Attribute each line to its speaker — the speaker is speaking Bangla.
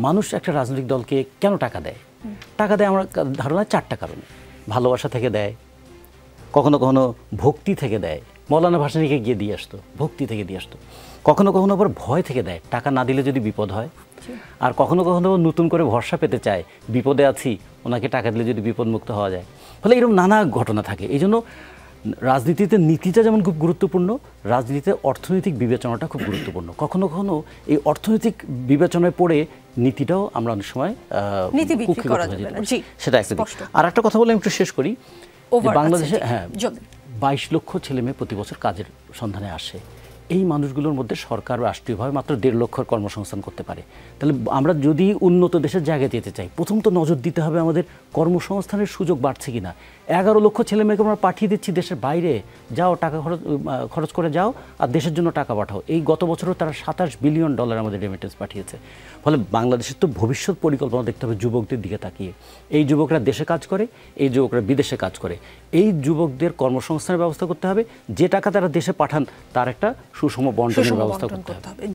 Speaker 1: মানুষ একটা রাজনৈতিক দলকে কেন টাকা দেয়? টাকা দেয় আমার ধারণা 4টা কারণে। ভালোবাসা থেকে দেয়, কখনো কখনো ভক্তি থেকে দেয়, মৌলানা ভাসানীকে গিয়ে দিয়ে আসতো, ভক্তি থেকে দিয়ে আসতো, কখনো কখনো আবার ভয় থেকে দেয়, টাকা না দিলে যদি বিপদ হয়, আর কখনো কখনো নতুন করে ভরসা পেতে চায়, বিপদে আছি ওনাকে টাকা দিলে যদি বিপদমুক্ত হওয়া যায়। ফলে এরকম নানা ঘটনা থাকে। এই জন্য রাজনীতিতে নীতিটা যেমন খুব গুরুত্বপূর্ণ, রাজনীতিতে অর্থনৈতিক বিবেচনাটা খুব গুরুত্বপূর্ণ। কখনো কখনো এই অর্থনৈতিক বিবেচনায় পড়ে নীতিটাও আমরা অনেক সময় সেটা একটা দিক। আর একটা কথা বলে আমি একটু শেষ করি, বাংলাদেশে 22 লক্ষ ছেলে মেয়ে প্রতি বছর কাজের সন্ধানে আসে। এই মানুষগুলোর মধ্যে সরকার রাষ্ট্রীয়ভাবে মাত্র 1.5 লক্ষর কর্মসংস্থান করতে পারে। তাহলে আমরা যদি উন্নত দেশের জায়গায় যেতে চাই, প্রথম তো নজর দিতে হবে আমাদের কর্মসংস্থানের সুযোগ বাড়ছে কিনা। 11 লক্ষ ছেলে মেয়েকে আমরা পাঠিয়ে দিচ্ছি দেশের বাইরে, যাও টাকা খরচ করে যাও আর দেশের জন্য টাকা পাঠাও। এই গত বছরও তারা $27 বিলিয়ন আমাদের রেমিটেন্স পাঠিয়েছে। ফলে বাংলাদেশের তো ভবিষ্যৎ পরিকল্পনা দেখতে হবে যুবকদের দিকে তাকিয়ে। এই যুবকরা দেশে কাজ করে, এই যুবকরা বিদেশে কাজ করে। এই যুবকদের কর্মসংস্থানের ব্যবস্থা করতে হবে, যে টাকা তারা দেশে পাঠান তার একটা সুষম বন্টনের ব্যবস্থা করতে হবে।